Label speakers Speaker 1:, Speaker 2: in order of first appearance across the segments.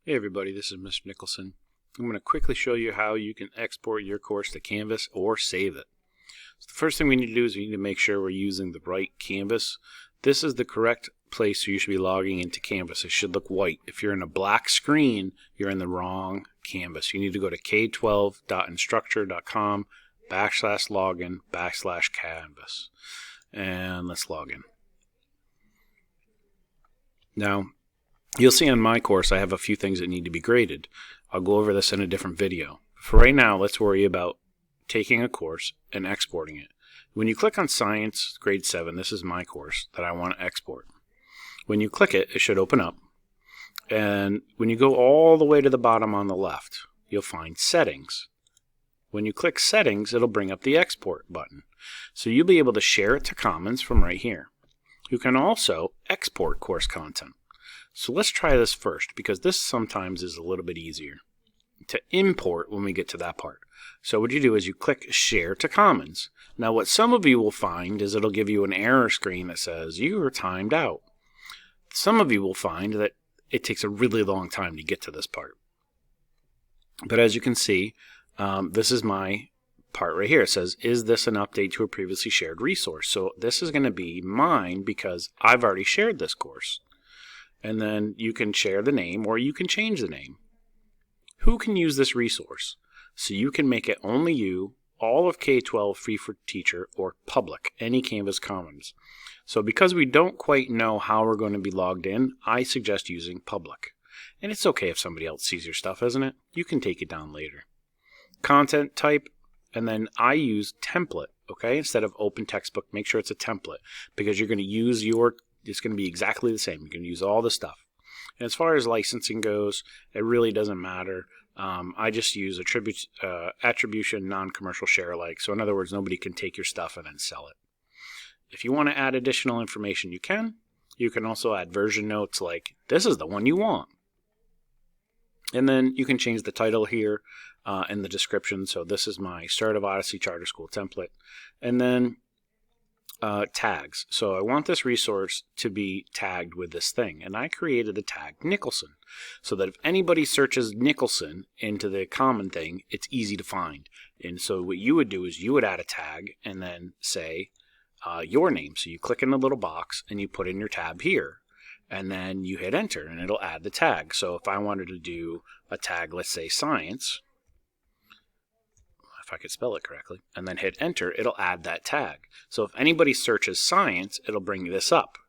Speaker 1: Hey everybody, this is Mr. Nicholson. I'm going to quickly show you how you can export your course to Canvas or save it. So the first thing we need to do is we need to make sure we're using the right Canvas. This is the correct place you should be logging into Canvas. It should look white. If you're in a black screen, you're in the wrong Canvas. You need to go to k12.instructure.com/login/Canvas. And let's log in. Now, you'll see on my course I have a few things that need to be graded. I'll go over this in a different video. For right now, let's worry about taking a course and exporting it. When you click on Science Grade 7, this is my course that I want to export. When you click it, it should open up. And when you go all the way to the bottom on the left, you'll find Settings. When you click Settings, it'll bring up the Export button. So you'll be able to share it to Commons from right here. You can also export course content. So let's try this first, because this sometimes is a little bit easier to import when we get to that part. So what you do is you click Share to Commons. Now what some of you will find is it'll give you an error screen that says you are timed out. Some of you will find that it takes a really long time to get to this part. But as you can see, this is my part right here. It says, is this an update to a previously shared resource? So this is going to be mine because I've already shared this course. And then you can share the name or you can change the name. Who can use this resource? So you can make it only you, all of K-12 free for teacher, or public, any Canvas Commons. So because we don't quite know how we're going to be logged in, I suggest using public. And it's okay if somebody else sees your stuff, isn't it? You can take it down later. Content type, and then I use template, okay? Instead of open textbook, make sure it's a template because you're going to use it's going to be exactly the same. You can use all the stuff. And as far as licensing goes, it really doesn't matter. I just use attribution, non-commercial share alike. So in other words, nobody can take your stuff and then sell it. If you want to add additional information, you can. You can also add version notes like, this is the one you want. And then you can change the title here in the description. So this is my Start of Odyssey Charter School template. And then tags. So I want this resource to be tagged with this thing. And I created the tag Nicholson so that if anybody searches Nicholson into the common thing, it's easy to find. And so what you would do is you would add a tag and then say your name. So you click in the little box and you put in your tab here. And then you hit enter and it'll add the tag. So if I wanted to do a tag, let's say science, if I could spell it correctly, and then hit enter, it'll add that tag. So if anybody searches science, it'll bring this up.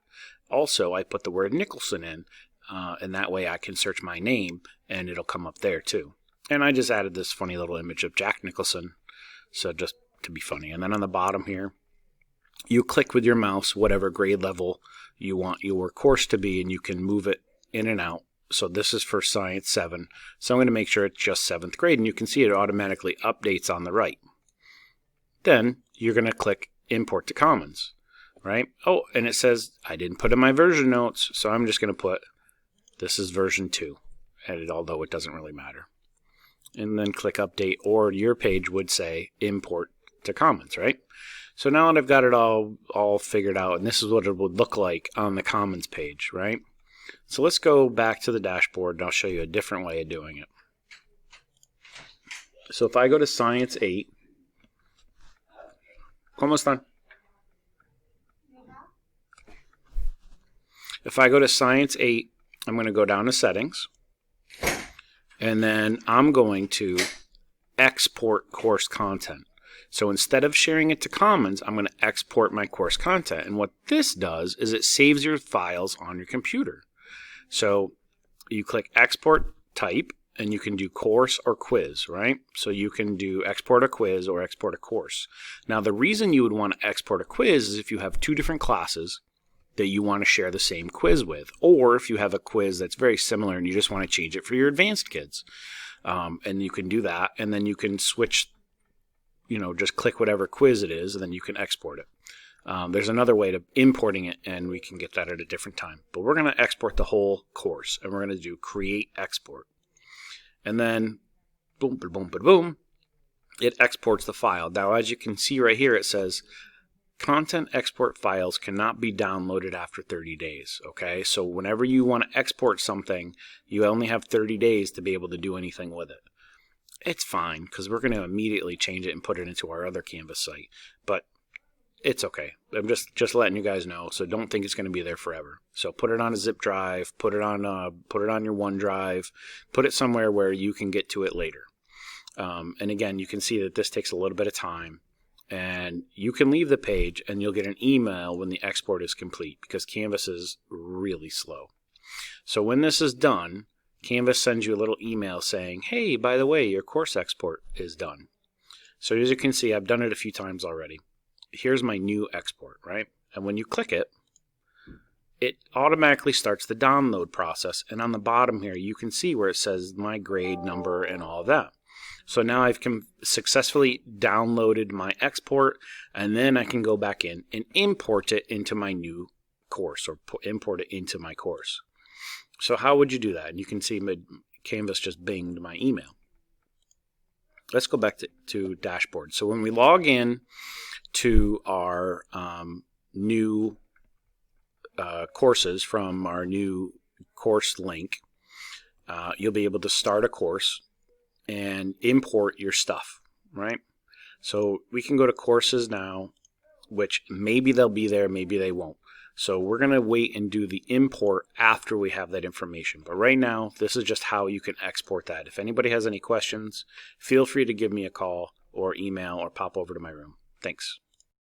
Speaker 1: Also, I put the word Nicholson in, and that way I can search my name and it'll come up there too. And I just added this funny little image of Jack Nicholson, so just to be funny. And then on the bottom here, you click with your mouse whatever grade level you want your course to be, and you can move it in and out. So this is for Science 7. So I'm going to make sure it's just 7th grade, and you can see it automatically updates on the right. Then you're going to click Import to Commons, right? Oh, and it says I didn't put in my version notes, so I'm just going to put this is version 2, although it doesn't really matter. And then click Update, or your page would say Import to Commons, right? So now that I've got it all figured out, and this is what it would look like on the Commons page, right? So let's go back to the dashboard and I'll show you a different way of doing it. So if I go to Science 8, almost done. If I go to Science 8, I'm going to go down to Settings, and then I'm going to export course content. So instead of sharing it to Commons, I'm going to export my course content. And what this does is it saves your files on your computer. So you click Export Type, and you can do course or quiz, right? So you can do export a quiz or export a course. Now the reason you would want to export a quiz is if you have two different classes that you want to share the same quiz with, or if you have a quiz that's very similar and you just want to change it for your advanced kids. And you can do that, and then you can switch, just click whatever quiz it is, and then you can export it. There's another way of importing it, and we can get that at a different time. But we're going to export the whole course, and we're going to do Create Export. And then, boom, boom, boom, boom, it exports the file. Now, as you can see right here, it says content export files cannot be downloaded after 30 days, okay? So whenever you want to export something, you only have 30 days to be able to do anything with it. It's fine, because we're going to immediately change it and put it into our other Canvas site, but it's okay. I'm just letting you guys know, so don't think it's going to be there forever. So put it on a zip drive, put it on your OneDrive, put it somewhere where you can get to it later. And again, you can see that this takes a little bit of time, and you can leave the page and you'll get an email when the export is complete, because Canvas is really slow. So when this is done, Canvas sends you a little email saying, hey, by the way, your course export is done. So as you can see, I've done it a few times already. Here's my new export, right? And when you click it, it automatically starts the download process. And on the bottom here, you can see where it says my grade number and all of that. So now I've successfully downloaded my export, and then I can go back in and import it into my new course, or import it into my course. So how would you do that? And you can see Canvas just binged my email. Let's go back to dashboard. So when we log in to our new courses from our new course link, you'll be able to start a course and import your stuff, right? So we can go to courses now, which maybe they'll be there, maybe they won't. So we're going to wait and do the import after we have that information. But right now, this is just how you can export that. If anybody has any questions, feel free to give me a call or email or pop over to my room. Thanks.